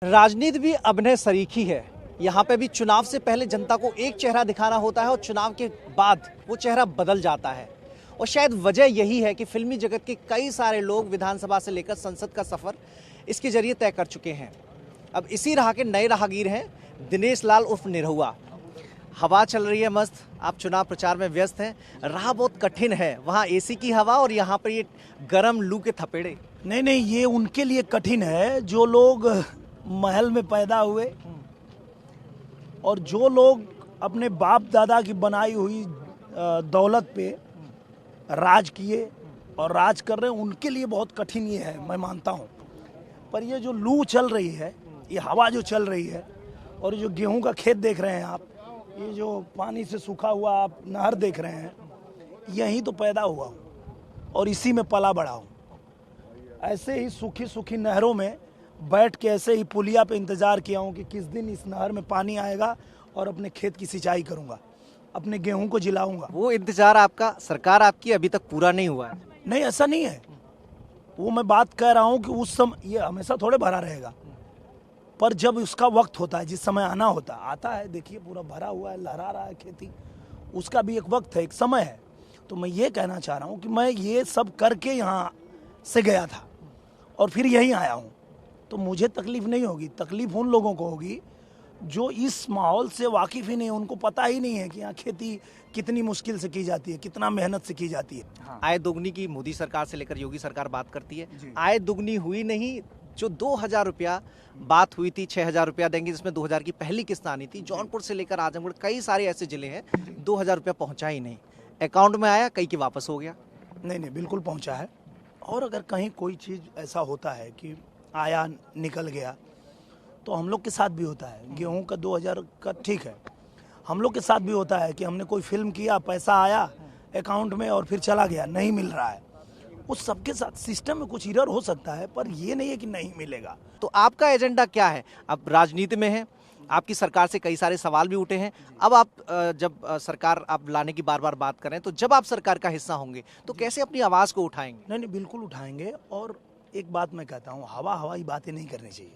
राजनीति भी अभिनय सरीखी है। यहाँ पे भी चुनाव से पहले जनता को एक चेहरा दिखाना होता है और चुनाव के बाद वो चेहरा बदल जाता है। और शायद वजह यही है कि फिल्मी जगत के कई सारे लोग विधानसभा से लेकर संसद का सफर इसके जरिए तय कर चुके हैं। अब इसी राह के नए राहगीर हैं दिनेश लाल उर्फ निरहुआ। हवा चल रही है मस्त, आप चुनाव प्रचार में व्यस्त हैं। राह बहुत कठिन है, वहाँ एसी की हवा और यहाँ पर ये गर्म लू के थपेड़े। नहीं, ये उनके लिए कठिन है जो लोग महल में पैदा हुए और जो लोग अपने बाप दादा की बनाई हुई दौलत पे राज किए और राज कर रहे हैं, उनके लिए बहुत कठिन ये है, मैं मानता हूँ। पर ये जो लू चल रही है, ये हवा जो चल रही है और ये जो गेहूं का खेत देख रहे हैं आप, ये जो पानी से सूखा हुआ आप नहर देख रहे हैं, यहीं तो पैदा हुआ हूँ और इसी में पला बड़ा हूँ। ऐसे ही सूखी सूखी नहरों में बैठ के ऐसे ही पुलिया पे इंतज़ार किया हूँ कि किस दिन इस नहर में पानी आएगा और अपने खेत की सिंचाई करूँगा, अपने गेहूं को जिलाऊंगा। वो इंतजार आपका, सरकार आपकी अभी तक पूरा नहीं हुआ है। नहीं, ऐसा नहीं है। वो मैं बात कह रहा हूँ कि उस समय ये हमेशा थोड़े भरा रहेगा, पर जब उसका वक्त होता है, जिस समय आना होता आता है, देखिए पूरा भरा हुआ है, लहरा रहा है खेती, उसका भी एक वक्त है, एक समय है। तो मैं ये कहना चाह रहा हूँ कि मैं ये सब करके यहाँ से गया था और फिर यहीं आया हूँ, तो मुझे तकलीफ नहीं होगी। तकलीफ उन लोगों को होगी जो इस माहौल से वाकिफ़ ही नहीं है, उनको पता ही नहीं है कि यहाँ खेती कितनी मुश्किल से की जाती है, कितना मेहनत से की जाती है। हाँ। आय दोगुनी की मोदी सरकार से लेकर योगी सरकार बात करती है, आय दुगनी हुई नहीं। जो 2000 रुपया बात हुई थी, 6000 रुपया देंगे, जिसमें 2000 की पहली किस्त आनी थी। जौनपुर से लेकर आजमगढ़ कई सारे ऐसे जिले हैं 2000 रुपया पहुंचा ही नहीं, अकाउंट में आया, कई की वापस हो गया। नहीं, बिल्कुल पहुंचा है। और अगर कहीं कोई चीज़ ऐसा होता है कि आया निकल गया, तो हम लोग के साथ भी होता है। गेहूं का 2000 का ठीक है, हम लोग के साथ भी होता है कि हमने कोई फिल्म किया, पैसा आया अकाउंट में और फिर चला गया, नहीं मिल रहा है। उस सबके साथ सिस्टम में कुछ एरर हो सकता है, पर ये नहीं है कि नहीं मिलेगा। तो आपका एजेंडा क्या है? अब राजनीति में है, आपकी सरकार से कई सारे सवाल भी उठे हैं। अब आप जब सरकार आप लाने की बार बार बात करें, तो जब आप सरकार का हिस्सा होंगे तो कैसे अपनी आवाज़ को उठाएंगे? नहीं, बिल्कुल उठाएंगे। और एक बात मैं कहता हूँ, हवाई बातें नहीं करनी चाहिए।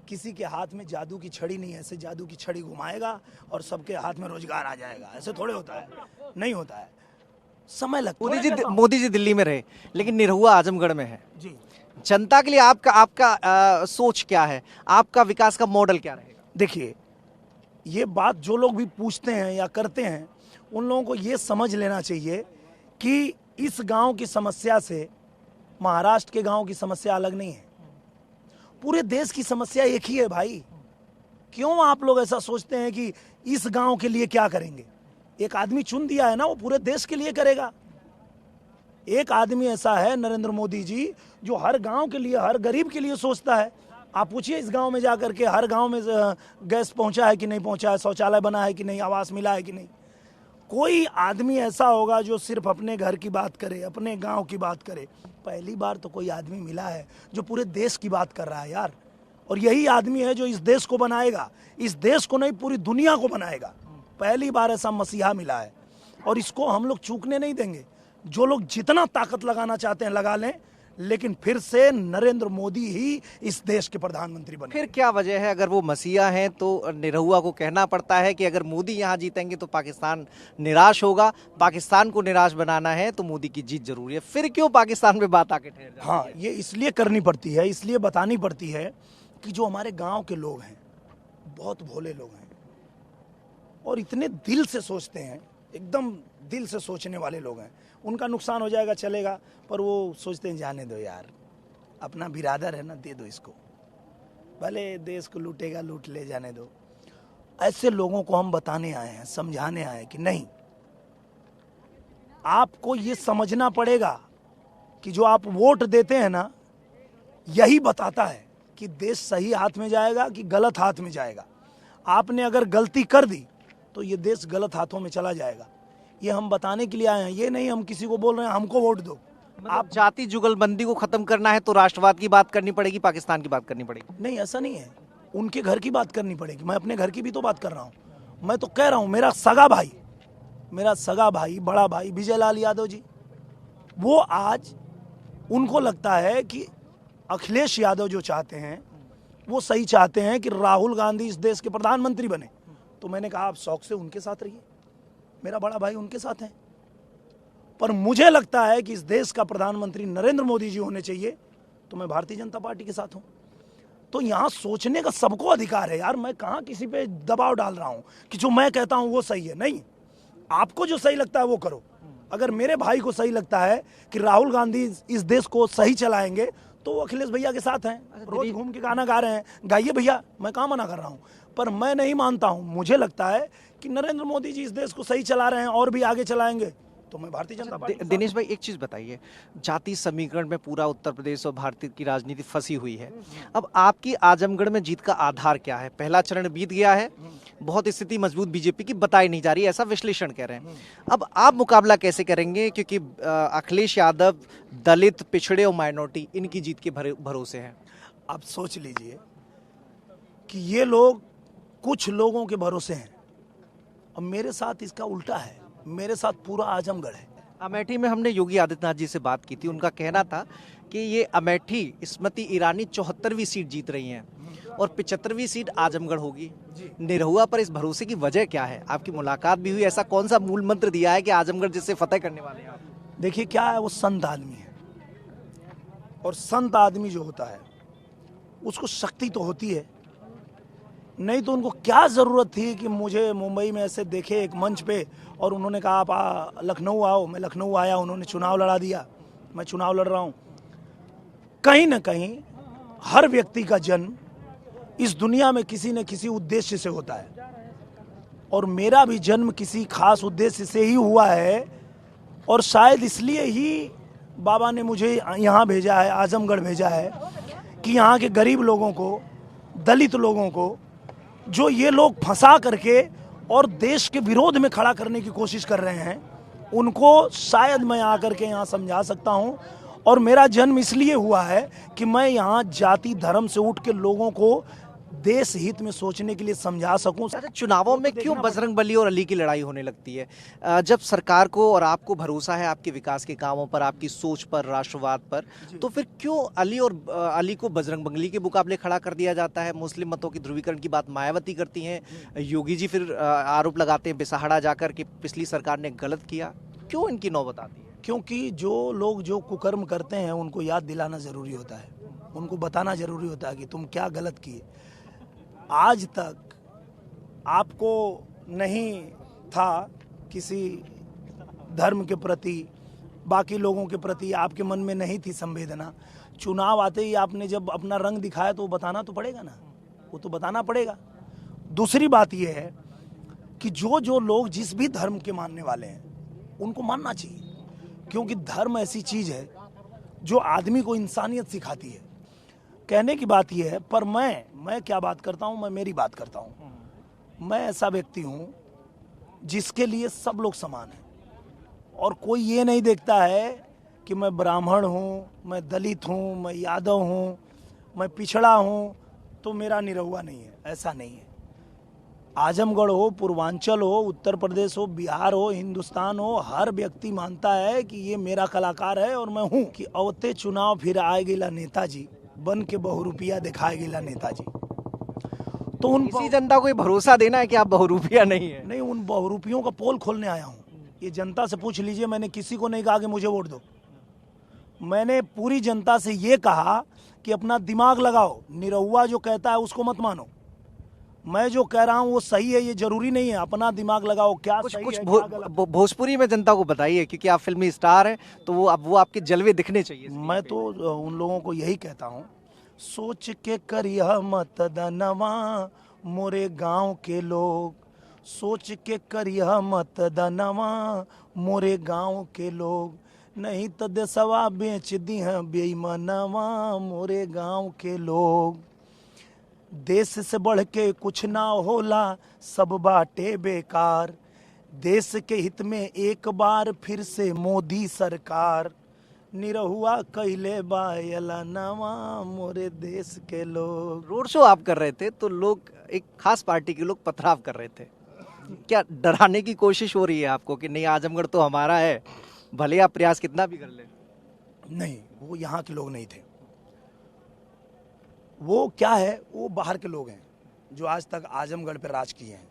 किसी के हाथ में जादू की छड़ी नहीं है, ऐसे जादू की छड़ी घुमाएगा और सबके हाथ में रोजगार आ जाएगा, ऐसे थोड़े होता है, नहीं होता है, समय लगता है। मोदी जी दिल्ली में रहे, लेकिन निरहुआ आजमगढ़ में है जी। जनता के लिए आपका सोच क्या है? आपका विकास का मॉडल क्या रहेगा? देखिए, ये बात जो लोग भी पूछते हैं या करते हैं, उन लोगों को ये समझ लेना चाहिए कि इस गांव की समस्या से महाराष्ट्र के गांव की समस्या अलग नहीं है। पूरे देश की समस्या एक ही है भाई। क्यों आप लोग ऐसा सोचते हैं कि इस गांव के लिए क्या करेंगे? एक आदमी चुन दिया है ना, वो पूरे देश के लिए करेगा। एक आदमी ऐसा है, नरेंद्र मोदी जी, जो हर गांव के लिए, हर गरीब के लिए सोचता है। आप पूछिए इस गांव में जाकर के, हर गांव में गैस पहुंचा है कि नहीं पहुंचा है, शौचालय बना है कि नहीं, आवास मिला है कि नहीं। कोई आदमी ऐसा होगा जो सिर्फ अपने घर की बात करे, अपने गांव की बात करे? पहली बार तो कोई आदमी मिला है जो पूरे देश की बात कर रहा है यार। और यही आदमी है जो इस देश को बनाएगा, इस देश को नहीं पूरी दुनिया को बनाएगा। पहली बार ऐसा मसीहा मिला है और इसको हम लोग चूकने नहीं देंगे। जो लोग जितना ताकत लगाना चाहते हैं लगा लें, लेकिन फिर से नरेंद्र मोदी ही इस देश के प्रधानमंत्री बने। फिर क्या वजह है? अगर वो मसीहा हैं तो निरहुआ को कहना पड़ता है कि अगर मोदी यहाँ जीतेंगे तो पाकिस्तान निराश होगा, पाकिस्तान को निराश बनाना है तो मोदी की जीत जरूरी है। फिर क्यों पाकिस्तान में बात आके ठहर जाती है? हाँ, ये इसलिए करनी पड़ती है, इसलिए बतानी पड़ती है कि जो हमारे गांव के लोग हैं, बहुत भोले लोग हैं और इतने दिल से सोचते हैं, एकदम दिल से सोचने वाले लोग हैं। उनका नुकसान हो जाएगा चलेगा, पर वो सोचते हैं जाने दो यार, अपना बिरादर है ना, दे दो इसको, भले देश को लूटेगा लूट ले, जाने दो। ऐसे लोगों को हम बताने आए हैं, समझाने आए हैं कि नहीं, आपको ये समझना पड़ेगा कि जो आप वोट देते हैं ना, यही बताता है कि देश सही हाथ में जाएगा कि गलत हाथ में जाएगा। आपने अगर गलती कर दी तो ये देश गलत हाथों में चला जाएगा। ये हम बताने के लिए आए हैं, ये नहीं हम किसी को बोल रहे हैं हमको वोट दो। आप जाति जुगलबंदी को खत्म करना है तो राष्ट्रवाद की बात करनी पड़ेगी, पाकिस्तान की बात करनी पड़ेगी? नहीं, ऐसा नहीं है, उनके घर की बात करनी पड़ेगी। मैं अपने घर की भी तो बात कर रहा हूँ। मैं तो कह रहा हूँ, मेरा सगा भाई बड़ा भाई विजय लाल यादव जी, वो आज उनको लगता है कि अखिलेश यादव जो चाहते हैं वो सही चाहते हैं कि राहुल गांधी इस देश के प्रधानमंत्री बने, तो मैंने कहा आप शौक से उनके साथ रहिए, मेरा बड़ा भाई उनके साथ है। पर मुझे लगता है कि इस देश का प्रधानमंत्री नरेंद्र मोदी जी होने चाहिए, तो मैं भारतीय जनता पार्टी के साथ हूं। तो यहां सोचने का सबको अधिकार है यार, मैं कहां किसी पे दबाव डाल रहा हूं कि जो मैं कहता हूं वो सही है। नहीं, आपको जो सही लगता है वो करो। अगर मेरे भाई को सही लगता है कि राहुल गांधी इस देश को सही चलाएंगे, तो वो अखिलेश भैया के साथ हैं, रोज घूम के गाना गा रहे हैं, गाइए भैया, मैं कहाँ मना कर रहा हूँ। पर मैं नहीं मानता हूँ, मुझे लगता है कि नरेंद्र मोदी जी इस देश को सही चला रहे हैं और भी आगे चलाएंगे, तो मैं भारतीय जनता पार्टी के साथ दिनेश भाई, एक चीज बताइए, जाति समीकरण में पूरा उत्तर प्रदेश और भारतीय की राजनीति फंसी हुई है। अब आपकी आजमगढ़ में जीत का आधार क्या है? पहला चरण बीत गया है, बहुत स्थिति मजबूत बीजेपी की बताई नहीं जा रही, ऐसा विश्लेषण कह रहे हैं। अब आप मुकाबला कैसे करेंगे? क्योंकि अखिलेश यादव दलित, पिछड़े और माइनॉरिटी, इनकी जीत के भरोसे हैं। आप सोच लीजिए कि ये लोग कुछ लोगों के भरोसे हैं, अब मेरे साथ इसका उल्टा है, मेरे साथ पूरा आजमगढ़ है। अमेठी में हमने योगी आदित्यनाथ जी से बात की थी, उनका कहना था कि ये अमेठी स्मृति ईरानी 74वीं सीट जीत रही हैं और 75वीं सीट आजमगढ़ होगी। निरहुआ पर इस भरोसे की वजह क्या है? आपकी मुलाकात भी हुई, ऐसा कौन सा मूल मंत्र दिया है कि आजमगढ़ जिससे फतेह करने वाले हैं आप? देखिए क्या है, वो संत आदमी है, और संत आदमी जो होता है उसको शक्ति तो होती है, नहीं तो उनको क्या ज़रूरत थी कि मुझे मुंबई में ऐसे देखे एक मंच पे और उन्होंने कहा आप लखनऊ आओ। मैं लखनऊ आया, उन्होंने चुनाव लड़ा दिया, मैं चुनाव लड़ रहा हूँ। कहीं ना कहीं हर व्यक्ति का जन्म इस दुनिया में किसी न किसी उद्देश्य से होता है, और मेरा भी जन्म किसी खास उद्देश्य से ही हुआ है, और शायद इसलिए ही बाबा ने मुझे यहाँ भेजा है, आजमगढ़ भेजा है, कि यहाँ के गरीब लोगों को, दलित लोगों को, जो ये लोग फंसा करके और देश के विरोध में खड़ा करने की कोशिश कर रहे हैं, उनको शायद मैं आकर के यहाँ समझा सकता हूँ। और मेरा जन्म इसलिए हुआ है कि मैं यहाँ जाति धर्म से उठ के लोगों को देश हित में सोचने के लिए समझा सकूं। चुनावों में क्यों बजरंगबली और अली की लड़ाई होने लगती है? जब सरकार को और आपको भरोसा है आपके विकास के कामों पर, आपकी सोच पर, राष्ट्रवाद पर, तो फिर क्यों अली को बजरंगबली के मुकाबले खड़ा कर दिया जाता है? मुस्लिम मतों की ध्रुवीकरण की बात मायावती करती हैं, योगी जी फिर आरोप लगाते हैं बिसाहड़ा जाकर कि पिछली सरकार ने गलत किया। क्यों इनकी नौबत आती है? क्योंकि जो लोग जो कुकर्म करते हैं उनको याद दिलाना जरूरी होता है, उनको बताना जरूरी होता है कि तुम क्या गलत किए। आज तक आपको नहीं था किसी धर्म के प्रति, बाकी लोगों के प्रति आपके मन में नहीं थी संवेदना। चुनाव आते ही आपने जब अपना रंग दिखाया तो वो बताना तो पड़ेगा ना, वो तो बताना पड़ेगा। दूसरी बात यह है कि जो लोग जिस भी धर्म के मानने वाले हैं उनको मानना चाहिए, क्योंकि धर्म ऐसी चीज है जो आदमी को इंसानियत सिखाती है। कहने की बात यह है, पर मैं क्या बात करता हूं, मैं मेरी बात करता हूं। मैं ऐसा व्यक्ति हूं जिसके लिए सब लोग समान हैं, और कोई ये नहीं देखता है कि मैं ब्राह्मण हूं, मैं दलित हूं, मैं यादव हूं, मैं पिछड़ा हूं तो मेरा निरहुआ नहीं है। ऐसा नहीं है। आजमगढ़ हो, पूर्वांचल हो, उत्तर प्रदेश हो, बिहार हो, हिंदुस्तान हो, हर व्यक्ति मानता है कि ये मेरा कलाकार है और मैं हूं। कि अवते चुनाव फिर आए गिला नेताजी, बन के बहुरूपिया दिखाए गिला नेताजी। तो उन इसी जनता को ये भरोसा देना है कि आप बहुरूपिया नहीं है। नहीं, उन बहुरूपियों का पोल खोलने आया हूं। ये जनता से पूछ लीजिए, मैंने किसी को नहीं कहा कि मुझे वोट दो। मैंने पूरी जनता से ये कहा कि अपना दिमाग लगाओ, निरहुआ जो कहता है उसको मत मानो। मैं जो कह रहा हूँ वो सही है, ये जरूरी नहीं है। अपना दिमाग लगाओ, क्या कुछ सही कुछ है, क्या गलत। भोजपुरी में जनता को बताइए, क्योंकि आप फिल्मी स्टार हैं, तो वो आपके जलवे दिखने चाहिए। मैं तो उन लोगों को यही कहता हूँ, सोच के करिया मतदानवा मोरे गांव के लोग, सोच के करिया मतदानवा मोरे गांव के लोग, नहीं तो देशवा बेच दी है बेईमानवा मोरे गांव के लोग। देश से बढ़ के कुछ ना होला, सब बाटे बेकार, देश के हित में एक बार फिर से मोदी सरकार, निरहुआ कैले बायला नवा मोरे देश के लोग। रोड शो आप कर रहे थे तो लोग, एक खास पार्टी के लोग पथराव कर रहे थे, क्या डराने की कोशिश हो रही है आपको कि नहीं आजमगढ़ तो हमारा है, भले आप प्रयास कितना भी कर ले? नहीं, वो यहाँ के लोग नहीं थे, वो क्या है, वो बाहर के लोग हैं जो आज तक आजमगढ़ पे राज किए हैं,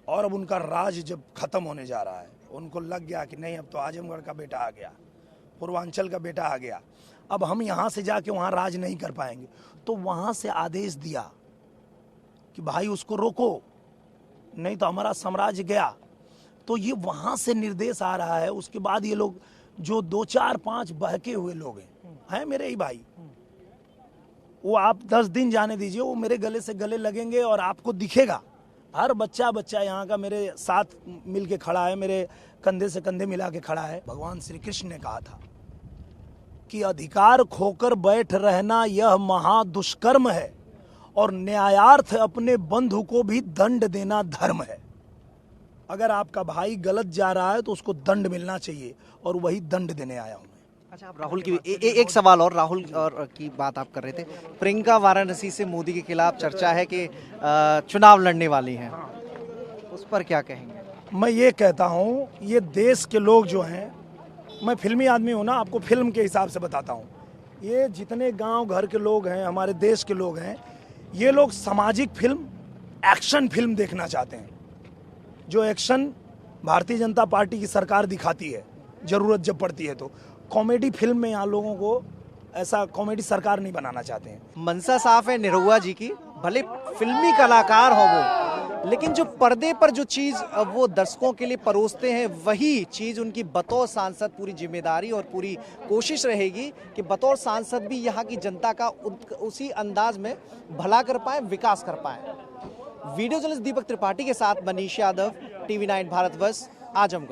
और अब उनका राज जब खत्म होने जा रहा है, उनको लग गया कि नहीं अब तो आजमगढ़ का बेटा आ गया, पूर्वांचल का बेटा आ गया, अब हम यहाँ से जाके वहाँ राज नहीं कर पाएंगे, तो वहाँ से आदेश दिया कि भाई उसको रोको, नहीं तो हमारा साम्राज्य गया। तो ये वहाँ से निर्देश आ रहा है। उसके बाद ये लोग जो 2 4 5 बहके हुए लोग हैं मेरे ही भाई, वो आप 10 दिन जाने दीजिए, वो मेरे गले से गले लगेंगे और आपको दिखेगा। हर बच्चा यहाँ का मेरे साथ मिल के खड़ा है, मेरे कंधे से कंधे मिला के खड़ा है। भगवान श्री कृष्ण ने कहा था कि अधिकार खोकर बैठ रहना यह महा दुष्कर्म है, और न्यायार्थ अपने बंधु को भी दंड देना धर्म है। अगर आपका भाई गलत जा रहा है तो उसको दंड मिलना चाहिए, और वही दंड देने आया हूं मैं। अच्छा, आप राहुल की एक सवाल और, राहुल और की बात आप कर रहे थे। प्रियंका वाराणसी से मोदी के खिलाफ चर्चा है कि चुनाव लड़ने वाली हैं, उस पर क्या कहेंगे? मैं ये कहता हूँ, ये देश के लोग जो हैं, मैं फिल्मी आदमी हूँ ना, आपको फिल्म के हिसाब से बताता हूँ, ये जितने गांव घर के लोग हैं, हमारे देश के लोग हैं, ये लोग सामाजिक फिल्म, एक्शन फिल्म देखना चाहते हैं। जो एक्शन भारतीय जनता पार्टी की सरकार दिखाती है जरूरत जब पड़ती है, तो कॉमेडी फिल्म में यहाँ लोगों को ऐसा कॉमेडी सरकार नहीं बनाना चाहते हैं। मनसा साफ है निरहुआ जी की, भले फिल्मी कलाकार हो वो, लेकिन जो पर्दे पर जो चीज वो दर्शकों के लिए परोसते हैं, वही चीज उनकी बतौर सांसद पूरी जिम्मेदारी और पूरी कोशिश रहेगी कि बतौर सांसद भी यहाँ की जनता का उसी अंदाज में भला कर पाए, विकास कर पाए। वीडियो जर्नलिस्ट दीपक त्रिपाठी के साथ मनीष यादव, TV9 भारतवर्ष, आजमगढ़।